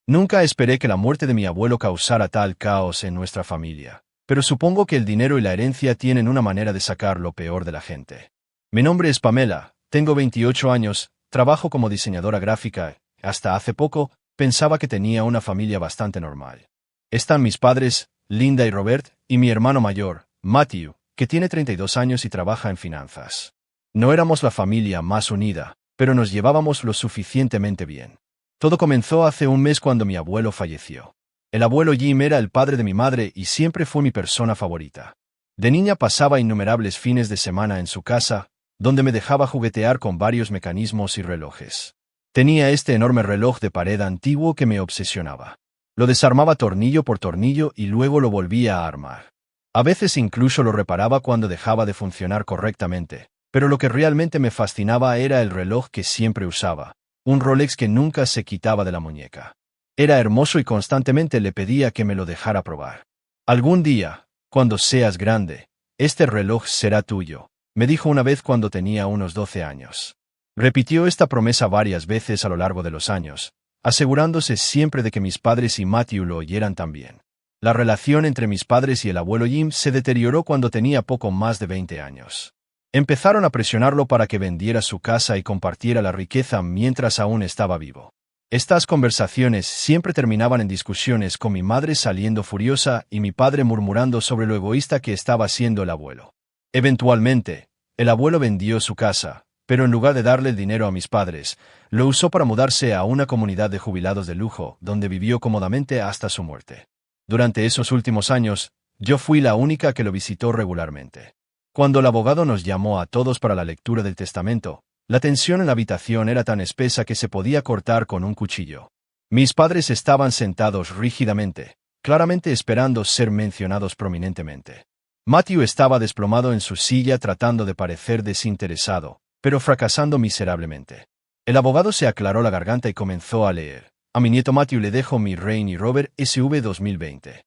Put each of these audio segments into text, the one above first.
Nunca esperé que la muerte de mi abuelo causara tal caos en nuestra familia, pero supongo que el dinero y la herencia tienen una manera de sacar lo peor de la gente. Mi nombre es Pamela, tengo 28 años, trabajo como diseñadora gráfica. Hasta hace poco, pensaba que tenía una familia bastante normal. Están mis padres, Linda y Robert, y mi hermano mayor, Matthew, que tiene 32 años y trabaja en finanzas. No éramos la familia más unida, pero nos llevábamos lo suficientemente bien. Todo comenzó hace un mes cuando mi abuelo falleció. El abuelo Jim era el padre de mi madre y siempre fue mi persona favorita. De niña pasaba innumerables fines de semana en su casa, donde me dejaba juguetear con varios mecanismos y relojes. Tenía este enorme reloj de pared antiguo que me obsesionaba. Lo desarmaba tornillo por tornillo y luego lo volvía a armar. A veces incluso lo reparaba cuando dejaba de funcionar correctamente, pero lo que realmente me fascinaba era el reloj que siempre usaba, un Rolex que nunca se quitaba de la muñeca. Era hermoso y constantemente le pedía que me lo dejara probar. Algún día, cuando seas grande, este reloj será tuyo, me dijo una vez cuando tenía unos 12 años. Repitió esta promesa varias veces a lo largo de los años, asegurándose siempre de que mis padres y Matthew lo oyeran también. La relación entre mis padres y el abuelo Jim se deterioró cuando tenía poco más de 20 años. Empezaron a presionarlo para que vendiera su casa y compartiera la riqueza mientras aún estaba vivo. Estas conversaciones siempre terminaban en discusiones con mi madre saliendo furiosa y mi padre murmurando sobre lo egoísta que estaba siendo el abuelo. Eventualmente, el abuelo vendió su casa, pero en lugar de darle el dinero a mis padres, lo usó para mudarse a una comunidad de jubilados de lujo, donde vivió cómodamente hasta su muerte. Durante esos últimos años, yo fui la única que lo visitó regularmente. Cuando el abogado nos llamó a todos para la lectura del testamento, la tensión en la habitación era tan espesa que se podía cortar con un cuchillo. Mis padres estaban sentados rígidamente, claramente esperando ser mencionados prominentemente. Matthew estaba desplomado en su silla tratando de parecer desinteresado, pero fracasando miserablemente. El abogado se aclaró la garganta y comenzó a leer. A mi nieto Matthew le dejo mi Rain y Robert SV 2020.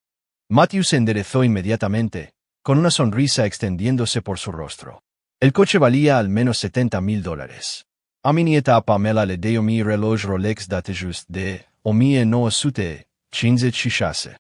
Matthew se enderezó inmediatamente, con una sonrisa extendiéndose por su rostro. El coche valía al menos $70,000. A mi nieta Pamela le dio mi reloj Rolex Datejust de Omie no Sute, Chinze Chishase.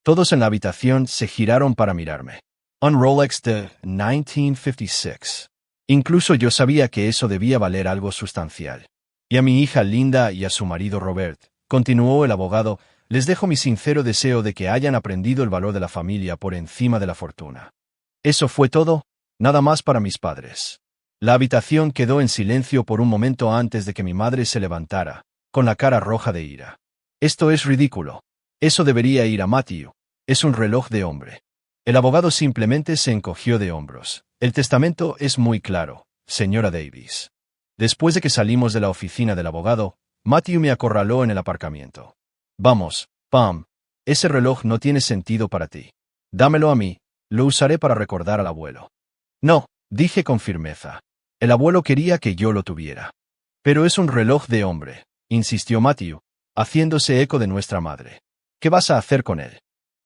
Todos en la habitación se giraron para mirarme. Un Rolex de 1956. Incluso yo sabía que eso debía valer algo sustancial. Y a mi hija Linda y a su marido Robert, continuó el abogado, les dejo mi sincero deseo de que hayan aprendido el valor de la familia por encima de la fortuna. Eso fue todo, nada más para mis padres. La habitación quedó en silencio por un momento antes de que mi madre se levantara, con la cara roja de ira. Esto es ridículo. Eso debería ir a Matthew. Es un reloj de hombre. El abogado simplemente se encogió de hombros. El testamento es muy claro, señora Davis. Después de que salimos de la oficina del abogado, Matthew me acorraló en el aparcamiento. Vamos, Pam, ese reloj no tiene sentido para ti. Dámelo a mí, lo usaré para recordar al abuelo. No, dije con firmeza. El abuelo quería que yo lo tuviera. Pero es un reloj de hombre, insistió Matthew, haciéndose eco de nuestra madre. ¿Qué vas a hacer con él?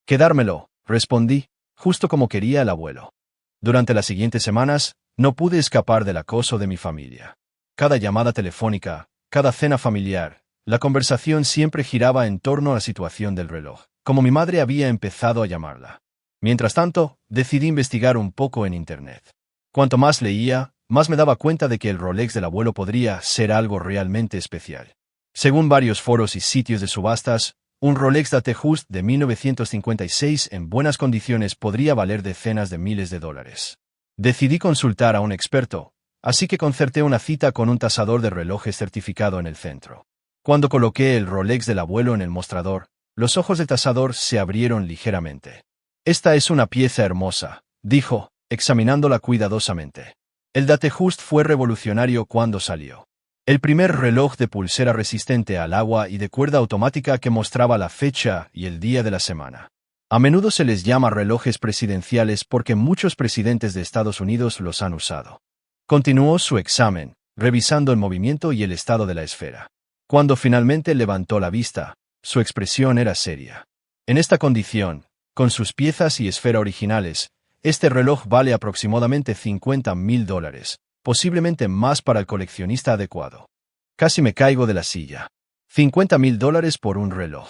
Quedármelo, respondí, justo como quería el abuelo. Durante las siguientes semanas, no pude escapar del acoso de mi familia. Cada llamada telefónica, cada cena familiar, la conversación siempre giraba en torno a la situación del reloj, como mi madre había empezado a llamarla. Mientras tanto, decidí investigar un poco en Internet. Cuanto más leía, más me daba cuenta de que el Rolex del abuelo podría ser algo realmente especial. Según varios foros y sitios de subastas, un Rolex Datejust de 1956 en buenas condiciones podría valer decenas de miles de dólares. Decidí consultar a un experto, así que concerté una cita con un tasador de relojes certificado en el centro. Cuando coloqué el Rolex del abuelo en el mostrador, los ojos del tasador se abrieron ligeramente. Esta es una pieza hermosa, dijo, examinándola cuidadosamente. El Datejust fue revolucionario cuando salió. El primer reloj de pulsera resistente al agua y de cuerda automática que mostraba la fecha y el día de la semana. A menudo se les llama relojes presidenciales porque muchos presidentes de Estados Unidos los han usado. Continuó su examen, revisando el movimiento y el estado de la esfera. Cuando finalmente levantó la vista, su expresión era seria. En esta condición, con sus piezas y esfera originales, este reloj vale aproximadamente $50,000, posiblemente más para el coleccionista adecuado. Casi me caigo de la silla. $50,000 por un reloj.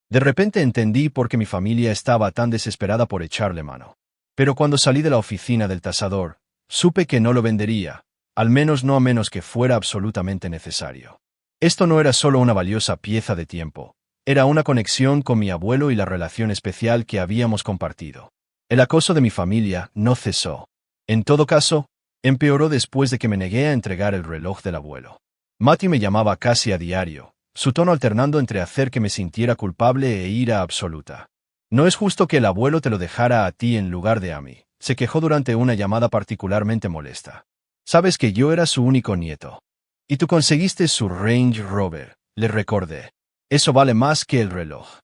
De repente entendí por qué mi familia estaba tan desesperada por echarle mano. Pero cuando salí de la oficina del tasador, supe que no lo vendería, al menos no a menos que fuera absolutamente necesario. Esto no era solo una valiosa pieza de tiempo, era una conexión con mi abuelo y la relación especial que habíamos compartido. El acoso de mi familia no cesó. En todo caso, empeoró después de que me negué a entregar el reloj del abuelo. Matthew me llamaba casi a diario, su tono alternando entre hacer que me sintiera culpable e ira absoluta. No es justo que el abuelo te lo dejara a ti en lugar de a mí, se quejó durante una llamada particularmente molesta. Sabes que yo era su único nieto. Y tú conseguiste su Range Rover, le recordé. Eso vale más que el reloj.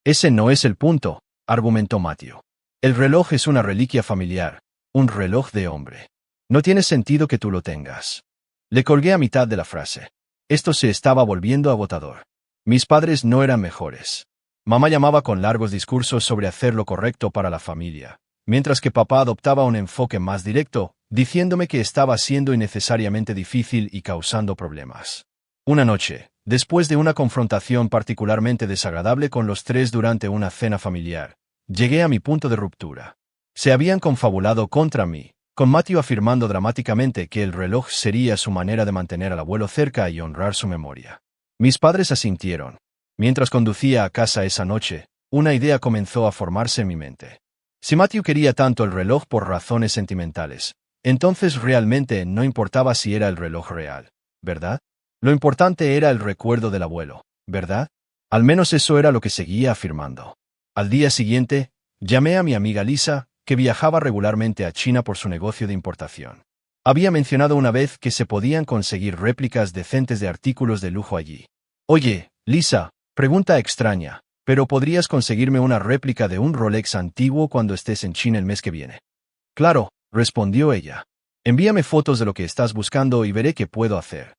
Ese no es el punto, argumentó Matthew. El reloj es una reliquia familiar, un reloj de hombre. No tiene sentido que tú lo tengas. Le colgué a mitad de la frase. Esto se estaba volviendo agotador. Mis padres no eran mejores. Mamá llamaba con largos discursos sobre hacer lo correcto para la familia, mientras que papá adoptaba un enfoque más directo, diciéndome que estaba siendo innecesariamente difícil y causando problemas. Una noche, después de una confrontación particularmente desagradable con los tres durante una cena familiar, llegué a mi punto de ruptura. Se habían confabulado contra mí, con Matthew afirmando dramáticamente que el reloj sería su manera de mantener al abuelo cerca y honrar su memoria. Mis padres asintieron. Mientras conducía a casa esa noche, una idea comenzó a formarse en mi mente. Si Matthew quería tanto el reloj por razones sentimentales, entonces realmente no importaba si era el reloj real, ¿verdad? Lo importante era el recuerdo del abuelo, ¿verdad? Al menos eso era lo que seguía afirmando. Al día siguiente, llamé a mi amiga Lisa, que viajaba regularmente a China por su negocio de importación. Había mencionado una vez que se podían conseguir réplicas decentes de artículos de lujo allí. Oye, Lisa, pregunta extraña, ¿pero podrías conseguirme una réplica de un Rolex antiguo cuando estés en China el mes que viene? Claro, respondió ella. Envíame fotos de lo que estás buscando y veré qué puedo hacer.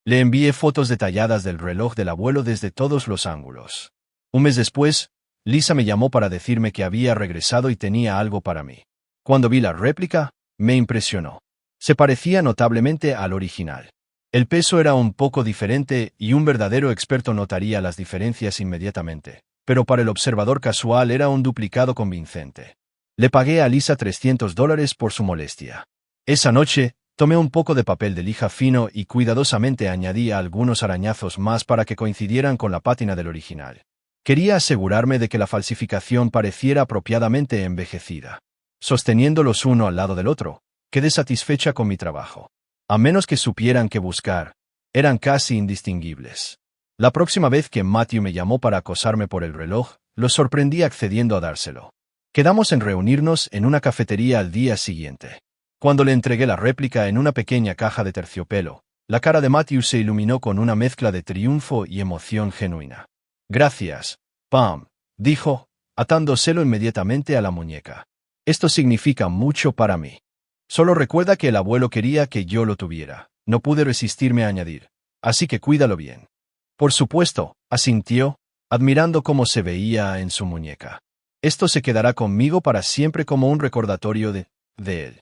Le envié fotos detalladas del reloj del abuelo desde todos los ángulos. Un mes después, Lisa me llamó para decirme que había regresado y tenía algo para mí. Cuando vi la réplica, me impresionó. Se parecía notablemente al original. El peso era un poco diferente y un verdadero experto notaría las diferencias inmediatamente, pero para el observador casual era un duplicado convincente. Le pagué a Lisa $300 por su molestia. Esa noche, tomé un poco de papel de lija fino y cuidadosamente añadí algunos arañazos más para que coincidieran con la pátina del original. Quería asegurarme de que la falsificación pareciera apropiadamente envejecida. Sosteniéndolos uno al lado del otro, quedé satisfecha con mi trabajo. A menos que supieran qué buscar, eran casi indistinguibles. La próxima vez que Matthew me llamó para acosarme por el reloj, lo sorprendí accediendo a dárselo. Quedamos en reunirnos en una cafetería al día siguiente. Cuando le entregué la réplica en una pequeña caja de terciopelo, la cara de Matthew se iluminó con una mezcla de triunfo y emoción genuina. Gracias, Pam, dijo, atándoselo inmediatamente a la muñeca. Esto significa mucho para mí. Solo recuerda que el abuelo quería que yo lo tuviera. No pude resistirme a añadir. Así que cuídalo bien. Por supuesto, asintió, admirando cómo se veía en su muñeca. Esto se quedará conmigo para siempre como un recordatorio de él.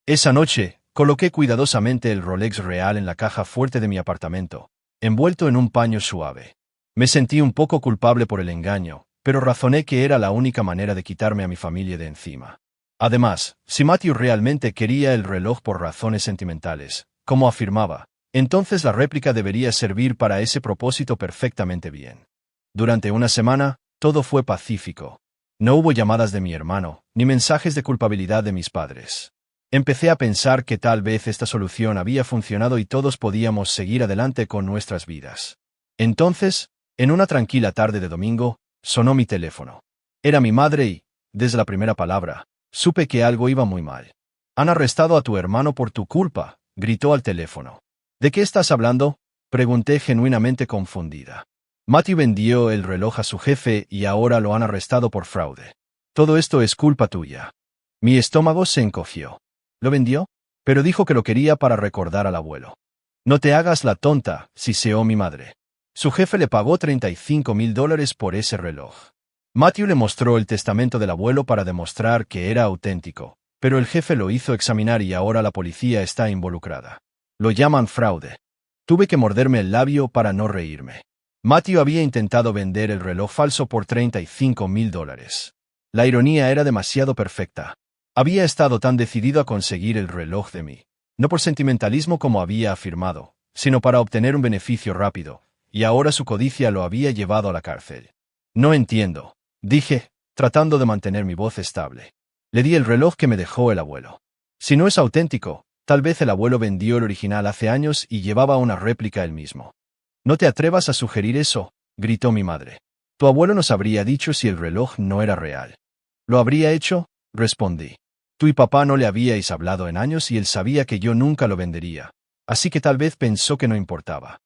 Esa noche, coloqué cuidadosamente el Rolex real en la caja fuerte de mi apartamento, envuelto en un paño suave. Me sentí un poco culpable por el engaño, pero razoné que era la única manera de quitarme a mi familia de encima. Además, si Matthew realmente quería el reloj por razones sentimentales, como afirmaba, entonces la réplica debería servir para ese propósito perfectamente bien. Durante una semana, todo fue pacífico. No hubo llamadas de mi hermano, ni mensajes de culpabilidad de mis padres. Empecé a pensar que tal vez esta solución había funcionado y todos podíamos seguir adelante con nuestras vidas. Entonces, en una tranquila tarde de domingo, sonó mi teléfono. Era mi madre y, desde la primera palabra, supe que algo iba muy mal. Han arrestado a tu hermano por tu culpa, gritó al teléfono. ¿De qué estás hablando?, pregunté genuinamente confundida. Matthew vendió el reloj a su jefe y ahora lo han arrestado por fraude. Todo esto es culpa tuya. Mi estómago se encogió. ¿Lo vendió? Pero dijo que lo quería para recordar al abuelo. No te hagas la tonta, siseó mi madre. Su jefe le pagó $35,000 por ese reloj. Matthew le mostró el testamento del abuelo para demostrar que era auténtico, pero el jefe lo hizo examinar y ahora la policía está involucrada. Lo llaman fraude. Tuve que morderme el labio para no reírme. Matthew había intentado vender el reloj falso por $35,000. La ironía era demasiado perfecta. Había estado tan decidido a conseguir el reloj de mí, no por sentimentalismo como había afirmado, sino para obtener un beneficio rápido, y ahora su codicia lo había llevado a la cárcel. No entiendo, dije, tratando de mantener mi voz estable. Le di el reloj que me dejó el abuelo. Si no es auténtico, tal vez el abuelo vendió el original hace años y llevaba una réplica él mismo. No te atrevas a sugerir eso, gritó mi madre. Tu abuelo nos habría dicho si el reloj no era real. ¿Lo habría hecho? Respondí. Tú y papá no le habíais hablado en años y él sabía que yo nunca lo vendería, así que tal vez pensó que no importaba.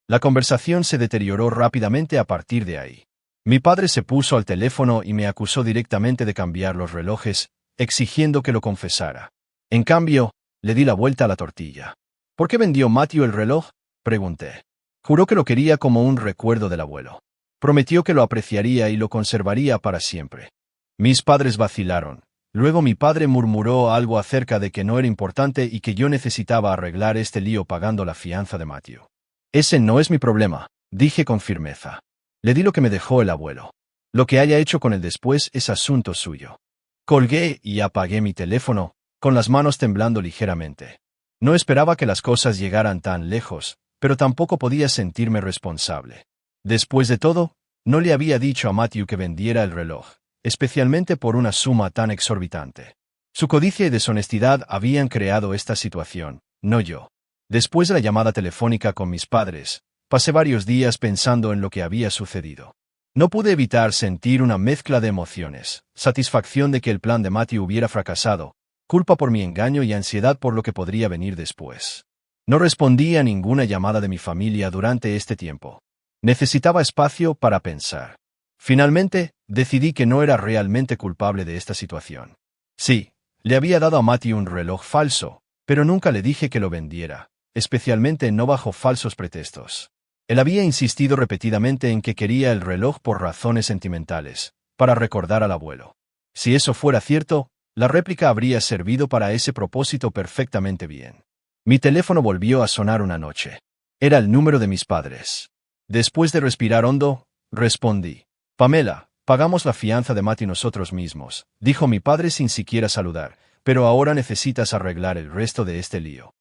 La conversación se deterioró rápidamente a partir de ahí. Mi padre se puso al teléfono y me acusó directamente de cambiar los relojes, exigiendo que lo confesara. En cambio, le di la vuelta a la tortilla. ¿Por qué vendió Matthew el reloj? Pregunté. Juró que lo quería como un recuerdo del abuelo. Prometió que lo apreciaría y lo conservaría para siempre. Mis padres vacilaron. Luego mi padre murmuró algo acerca de que no era importante y que yo necesitaba arreglar este lío pagando la fianza de Matthew. Ese no es mi problema, dije con firmeza. Le di lo que me dejó el abuelo. Lo que haya hecho con él después es asunto suyo. Colgué y apagué mi teléfono, con las manos temblando ligeramente. No esperaba que las cosas llegaran tan lejos, pero tampoco podía sentirme responsable. Después de todo, no le había dicho a Matthew que vendiera el reloj, especialmente por una suma tan exorbitante. Su codicia y deshonestidad habían creado esta situación, no yo. Después de la llamada telefónica con mis padres, pasé varios días pensando en lo que había sucedido. No pude evitar sentir una mezcla de emociones, satisfacción de que el plan de Matthew hubiera fracasado, culpa por mi engaño y ansiedad por lo que podría venir después. No respondí a ninguna llamada de mi familia durante este tiempo. Necesitaba espacio para pensar. Finalmente, decidí que no era realmente culpable de esta situación. Sí, le había dado a Matthew un reloj falso, pero nunca le dije que lo vendiera, especialmente no bajo falsos pretextos. Él había insistido repetidamente en que quería el reloj por razones sentimentales, para recordar al abuelo. Si eso fuera cierto, la réplica habría servido para ese propósito perfectamente bien. Mi teléfono volvió a sonar una noche. Era el número de mis padres. Después de respirar hondo, respondí. Pamela, pagamos la fianza de Matthew nosotros mismos, dijo mi padre sin siquiera saludar, pero ahora necesitas arreglar el resto de este lío.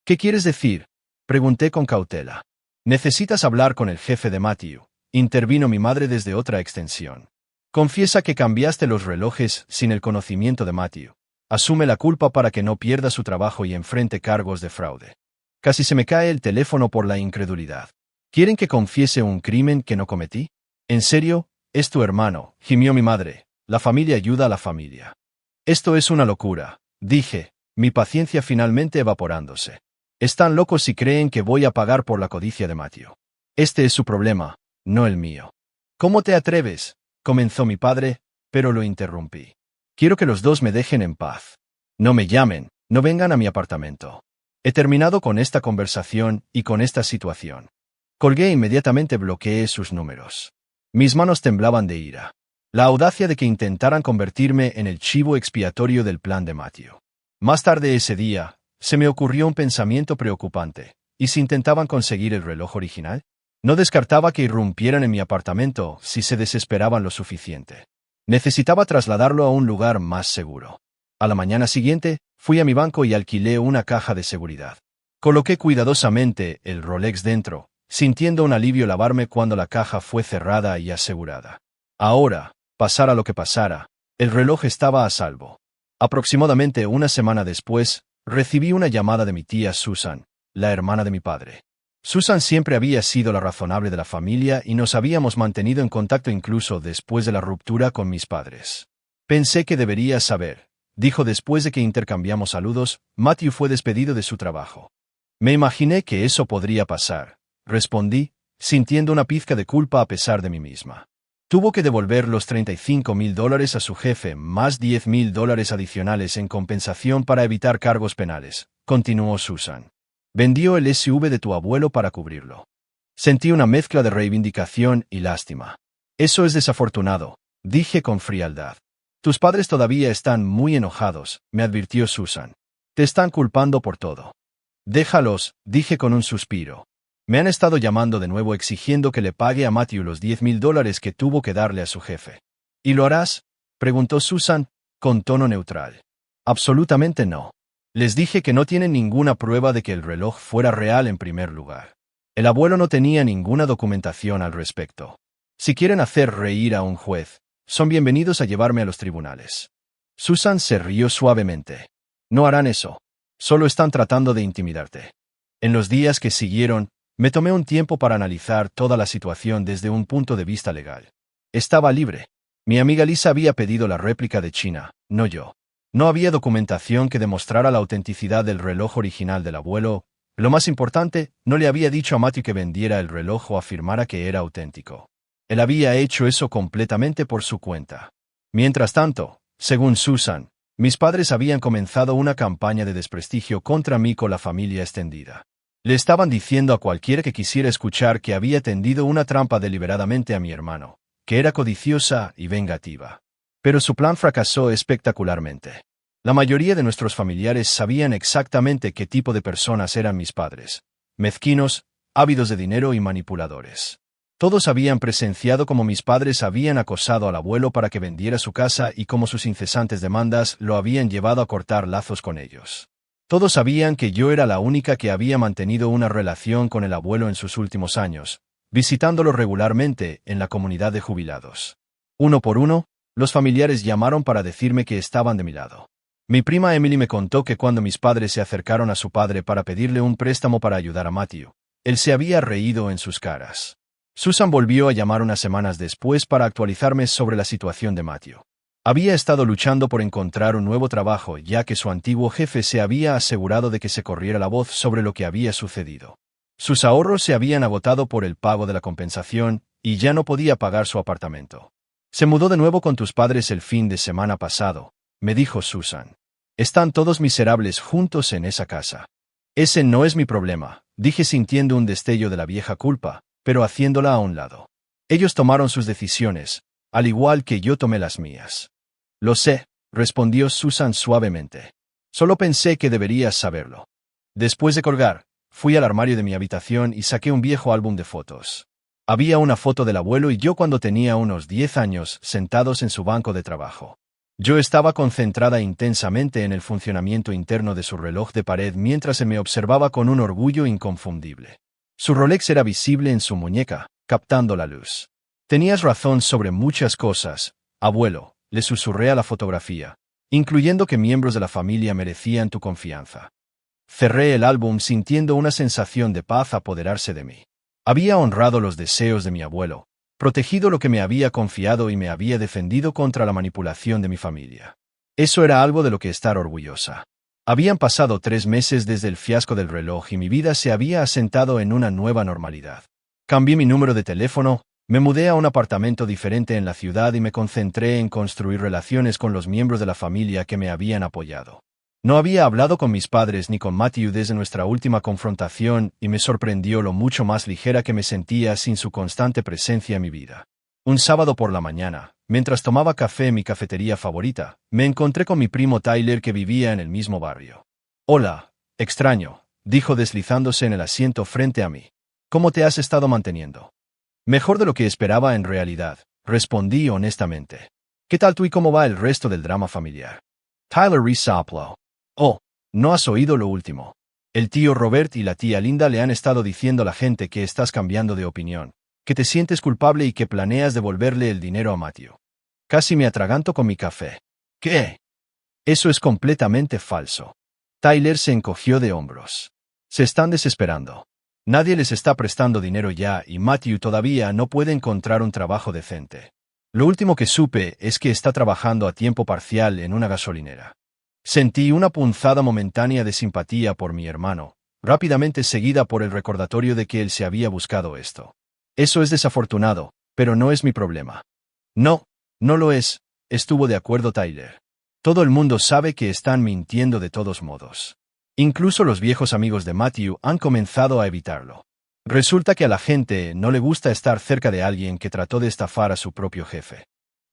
¿Qué quieres decir? Pregunté con cautela. Necesitas hablar con el jefe de Matthew, intervino mi madre desde otra extensión. Confiesa que cambiaste los relojes sin el conocimiento de Matthew. Asume la culpa para que no pierda su trabajo y enfrente cargos de fraude. Casi se me cae el teléfono por la incredulidad. ¿Quieren que confiese un crimen que no cometí? ¿En serio? Es tu hermano, gimió mi madre. La familia ayuda a la familia. Esto es una locura, dije, mi paciencia finalmente evaporándose. Están locos si creen que voy a pagar por la codicia de Matthew. Este es su problema, no el mío. ¿Cómo te atreves? Comenzó mi padre, pero lo interrumpí. Quiero que los dos me dejen en paz. No me llamen, no vengan a mi apartamento. He terminado con esta conversación y con esta situación. Colgué e inmediatamente bloqueé sus números. Mis manos temblaban de ira. La audacia de que intentaran convertirme en el chivo expiatorio del plan de Matthew. Más tarde ese día, se me ocurrió un pensamiento preocupante. ¿Y si intentaban conseguir el reloj original? No descartaba que irrumpieran en mi apartamento si se desesperaban lo suficiente. Necesitaba trasladarlo a un lugar más seguro. A la mañana siguiente, fui a mi banco y alquilé una caja de seguridad. Coloqué cuidadosamente el Rolex dentro, sintiendo un alivio lavarme cuando la caja fue cerrada y asegurada. Ahora, pasara lo que pasara, el reloj estaba a salvo. Aproximadamente una semana después, recibí una llamada de mi tía Susan, la hermana de mi padre. Susan siempre había sido la razonable de la familia y nos habíamos mantenido en contacto incluso después de la ruptura con mis padres. Pensé que deberías saber, dijo después de que intercambiamos saludos, Matthew fue despedido de su trabajo. Me imaginé que eso podría pasar, respondí, sintiendo una pizca de culpa a pesar de mí misma. Tuvo que devolver los $35,000 a su jefe, más $10,000 adicionales en compensación para evitar cargos penales, continuó Susan. Vendió el SUV de tu abuelo para cubrirlo. Sentí una mezcla de reivindicación y lástima. Eso es desafortunado, dije con frialdad. Tus padres todavía están muy enojados, me advirtió Susan. Te están culpando por todo. Déjalos, dije con un suspiro. Me han estado llamando de nuevo exigiendo que le pague a Matthew los $10,000 que tuvo que darle a su jefe. ¿Y lo harás?, preguntó Susan, con tono neutral. Absolutamente no. Les dije que no tienen ninguna prueba de que el reloj fuera real en primer lugar. El abuelo no tenía ninguna documentación al respecto. Si quieren hacer reír a un juez, son bienvenidos a llevarme a los tribunales. Susan se rió suavemente. No harán eso. Solo están tratando de intimidarte. En los días que siguieron, me tomé un tiempo para analizar toda la situación desde un punto de vista legal. Estaba libre. Mi amiga Lisa había pedido la réplica de China, no yo. No había documentación que demostrara la autenticidad del reloj original del abuelo. Lo más importante, no le había dicho a Matthew que vendiera el reloj o afirmara que era auténtico. Él había hecho eso completamente por su cuenta. Mientras tanto, según Susan, mis padres habían comenzado una campaña de desprestigio contra mí con la familia extendida. Le estaban diciendo a cualquiera que quisiera escuchar que había tendido una trampa deliberadamente a mi hermano, que era codiciosa y vengativa. Pero su plan fracasó espectacularmente. La mayoría de nuestros familiares sabían exactamente qué tipo de personas eran mis padres: mezquinos, ávidos de dinero y manipuladores. Todos habían presenciado cómo mis padres habían acosado al abuelo para que vendiera su casa y cómo sus incesantes demandas lo habían llevado a cortar lazos con ellos. Todos sabían que yo era la única que había mantenido una relación con el abuelo en sus últimos años, visitándolo regularmente en la comunidad de jubilados. Uno por uno, los familiares llamaron para decirme que estaban de mi lado. Mi prima Emily me contó que cuando mis padres se acercaron a su padre para pedirle un préstamo para ayudar a Matthew, él se había reído en sus caras. Susan volvió a llamar unas semanas después para actualizarme sobre la situación de Matthew. Había estado luchando por encontrar un nuevo trabajo, ya que su antiguo jefe se había asegurado de que se corriera la voz sobre lo que había sucedido. Sus ahorros se habían agotado por el pago de la compensación y ya no podía pagar su apartamento. Se mudó de nuevo con tus padres el fin de semana pasado, me dijo Susan. Están todos miserables juntos en esa casa. Ese no es mi problema, dije sintiendo un destello de la vieja culpa, pero haciéndola a un lado. Ellos tomaron sus decisiones, al igual que yo tomé las mías. Lo sé, respondió Susan suavemente. Solo pensé que deberías saberlo. Después de colgar, fui al armario de mi habitación y saqué un viejo álbum de fotos. Había una foto del abuelo y yo cuando tenía unos 10 años, sentados en su banco de trabajo. Yo estaba concentrada intensamente en el funcionamiento interno de su reloj de pared mientras él me observaba con un orgullo inconfundible. Su Rolex era visible en su muñeca, captando la luz. Tenías razón sobre muchas cosas, abuelo, le susurré a la fotografía, incluyendo que miembros de la familia merecían tu confianza. Cerré el álbum sintiendo una sensación de paz apoderarse de mí. Había honrado los deseos de mi abuelo, protegido lo que me había confiado y me había defendido contra la manipulación de mi familia. Eso era algo de lo que estar orgullosa. Habían pasado 3 meses desde el fiasco del reloj y mi vida se había asentado en una nueva normalidad. Cambié mi número de teléfono, me mudé a un apartamento diferente en la ciudad y me concentré en construir relaciones con los miembros de la familia que me habían apoyado. No había hablado con mis padres ni con Matthew desde nuestra última confrontación y me sorprendió lo mucho más ligera que me sentía sin su constante presencia en mi vida. Un sábado por la mañana, mientras tomaba café en mi cafetería favorita, me encontré con mi primo Tyler que vivía en el mismo barrio. Hola, extraño, dijo deslizándose en el asiento frente a mí. ¿Cómo te has estado manteniendo? Mejor de lo que esperaba en realidad, respondí honestamente. ¿Qué tal tú y cómo va el resto del drama familiar? Tyler resopló. Oh, ¿no has oído lo último? El tío Robert y la tía Linda le han estado diciendo a la gente que estás cambiando de opinión, que te sientes culpable y que planeas devolverle el dinero a Matthew. Casi me atraganto con mi café. ¿Qué? Eso es completamente falso. Tyler se encogió de hombros. Se están desesperando. Nadie les está prestando dinero ya y Matthew todavía no puede encontrar un trabajo decente. Lo último que supe es que está trabajando a tiempo parcial en una gasolinera. Sentí una punzada momentánea de simpatía por mi hermano, rápidamente seguida por el recordatorio de que él se había buscado esto. Eso es desafortunado, pero no es mi problema. No, no lo es, estuvo de acuerdo Tyler. Todo el mundo sabe que están mintiendo de todos modos. Incluso los viejos amigos de Matthew han comenzado a evitarlo. Resulta que a la gente no le gusta estar cerca de alguien que trató de estafar a su propio jefe.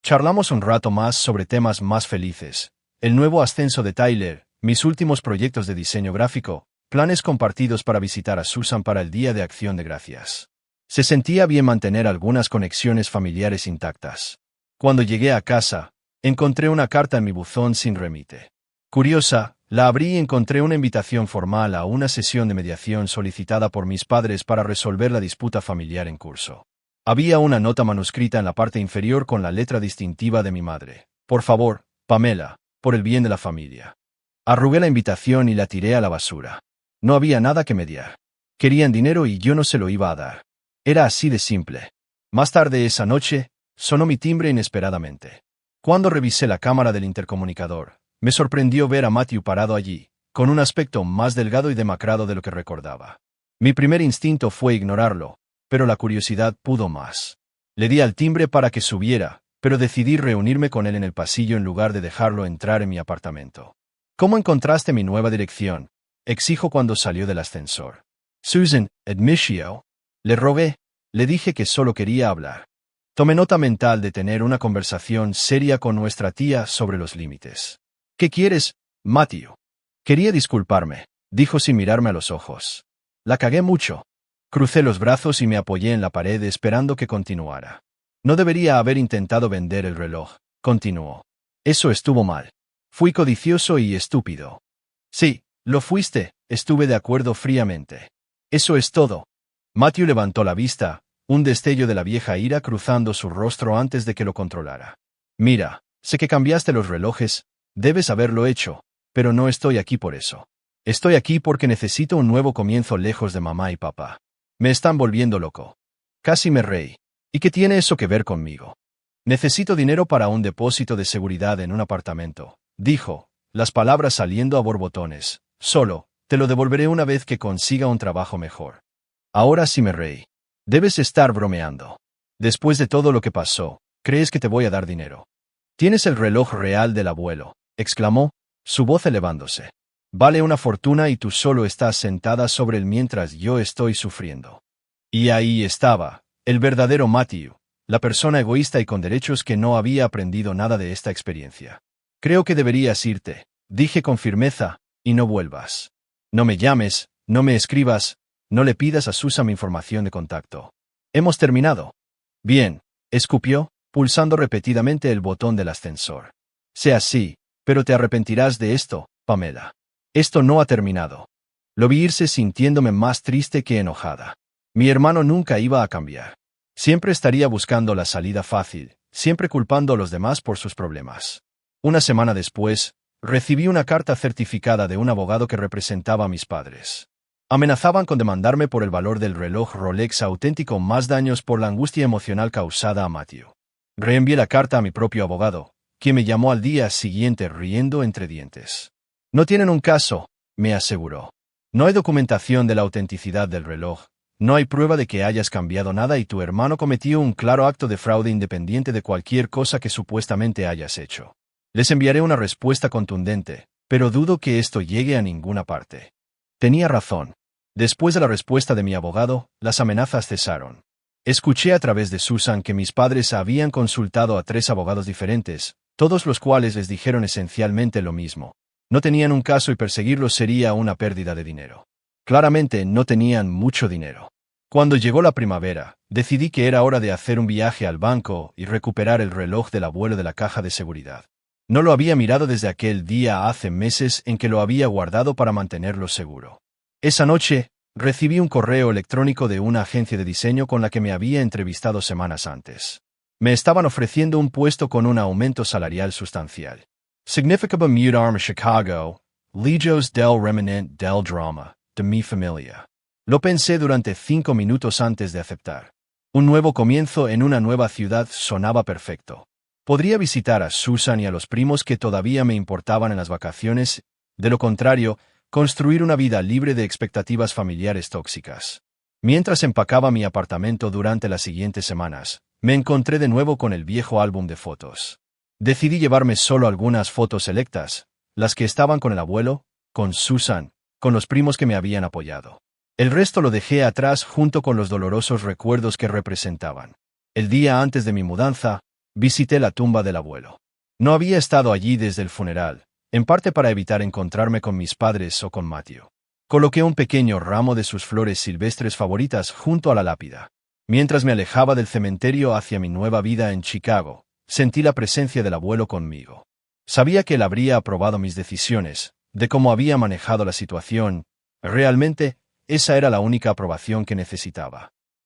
Charlamos un rato más sobre temas más felices, el nuevo ascenso de Tyler, mis últimos proyectos de diseño gráfico, planes compartidos para visitar a Susan para el Día de Acción de Gracias. Se sentía bien mantener algunas conexiones familiares intactas. Cuando llegué a casa, encontré una carta en mi buzón sin remite. Curiosa, la abrí y encontré una invitación formal a una sesión de mediación solicitada por mis padres para resolver la disputa familiar en curso. Había una nota manuscrita en la parte inferior con la letra distintiva de mi madre. Por favor, Pamela, por el bien de la familia. Arrugué la invitación y la tiré a la basura. No había nada que mediar. Querían dinero y yo no se lo iba a dar. Era así de simple. Más tarde esa noche, sonó mi timbre inesperadamente. Cuando revisé la cámara del intercomunicador, me sorprendió ver a Matthew parado allí, con un aspecto más delgado y demacrado de lo que recordaba. Mi primer instinto fue ignorarlo, pero la curiosidad pudo más. Le di al timbre para que subiera, pero decidí reunirme con él en el pasillo en lugar de dejarlo entrar en mi apartamento. ¿Cómo encontraste mi nueva dirección?, exijo cuando salió del ascensor. Susan, admitio. Le rogué. Le dije que solo quería hablar. Tomé nota mental de tener una conversación seria con nuestra tía sobre los límites. ¿Qué quieres, Matthew? Quería disculparme, dijo sin mirarme a los ojos. La cagué mucho. Crucé los brazos y me apoyé en la pared esperando que continuara. No debería haber intentado vender el reloj, continuó. Eso estuvo mal. Fui codicioso y estúpido. Sí, lo fuiste, estuve de acuerdo fríamente. Eso es todo. Matthew levantó la vista, un destello de la vieja ira cruzando su rostro antes de que lo controlara. Mira, sé que cambiaste los relojes, debes haberlo hecho, pero no estoy aquí por eso. Estoy aquí porque necesito un nuevo comienzo lejos de mamá y papá. Me están volviendo loco. Casi me reí. ¿Y qué tiene eso que ver conmigo? Necesito dinero para un depósito de seguridad en un apartamento, dijo, las palabras saliendo a borbotones. Solo, te lo devolveré una vez que consiga un trabajo mejor. Ahora sí me reí. Debes estar bromeando. Después de todo lo que pasó, ¿crees que te voy a dar dinero? Tienes el reloj real del abuelo, exclamó, su voz elevándose. Vale una fortuna y tú solo estás sentada sobre él mientras yo estoy sufriendo. Y ahí estaba, el verdadero Matthew, la persona egoísta y con derechos que no había aprendido nada de esta experiencia. Creo que deberías irte, dije con firmeza, y no vuelvas. No me llames, no me escribas, no le pidas a Susan mi información de contacto. Hemos terminado. Bien, escupió, pulsando repetidamente el botón del ascensor. Sea así, pero te arrepentirás de esto, Pamela. Esto no ha terminado. Lo vi irse sintiéndome más triste que enojada. Mi hermano nunca iba a cambiar. Siempre estaría buscando la salida fácil, siempre culpando a los demás por sus problemas. Una semana después, recibí una carta certificada de un abogado que representaba a mis padres. Amenazaban con demandarme por el valor del reloj Rolex auténtico más daños por la angustia emocional causada a Matthew. Reenvié la carta a mi propio abogado, quien me llamó al día siguiente riendo entre dientes. No tienen un caso, me aseguró. No hay documentación de la autenticidad del reloj, no hay prueba de que hayas cambiado nada y tu hermano cometió un claro acto de fraude independiente de cualquier cosa que supuestamente hayas hecho. Les enviaré una respuesta contundente, pero dudo que esto llegue a ninguna parte. Tenía razón. Después de la respuesta de mi abogado, las amenazas cesaron. Escuché a través de Susan que mis padres habían consultado a 3 abogados diferentes, todos los cuales les dijeron esencialmente lo mismo. No tenían un caso y perseguirlos sería una pérdida de dinero. Claramente no tenían mucho dinero. Cuando llegó la primavera, decidí que era hora de hacer un viaje al banco y recuperar el reloj del abuelo de la caja de seguridad. No lo había mirado desde aquel día hace meses en que lo había guardado para mantenerlo seguro. Esa noche, recibí un correo electrónico de una agencia de diseño con la que me había entrevistado semanas antes. Me estaban ofreciendo un puesto con un aumento salarial sustancial. Significaba mudarme a Chicago, lejos del remanente del drama, de mi familia. Lo pensé durante 5 minutos antes de aceptar. Un nuevo comienzo en una nueva ciudad sonaba perfecto. Podría visitar a Susan y a los primos que todavía me importaban en las vacaciones, de lo contrario, construir una vida libre de expectativas familiares tóxicas. Mientras empacaba mi apartamento durante las siguientes semanas, me encontré de nuevo con el viejo álbum de fotos. Decidí llevarme solo algunas fotos selectas, las que estaban con el abuelo, con Susan, con los primos que me habían apoyado. El resto lo dejé atrás junto con los dolorosos recuerdos que representaban. El día antes de mi mudanza, visité la tumba del abuelo. No había estado allí desde el funeral, en parte para evitar encontrarme con mis padres o con Matthew. Coloqué un pequeño ramo de sus flores silvestres favoritas junto a la lápida. Mientras me alejaba del cementerio hacia mi nueva vida en Chicago, sentí la presencia del abuelo conmigo. Sabía que él habría aprobado mis decisiones, de cómo había manejado la situación. Realmente, esa era la única aprobación que necesitaba.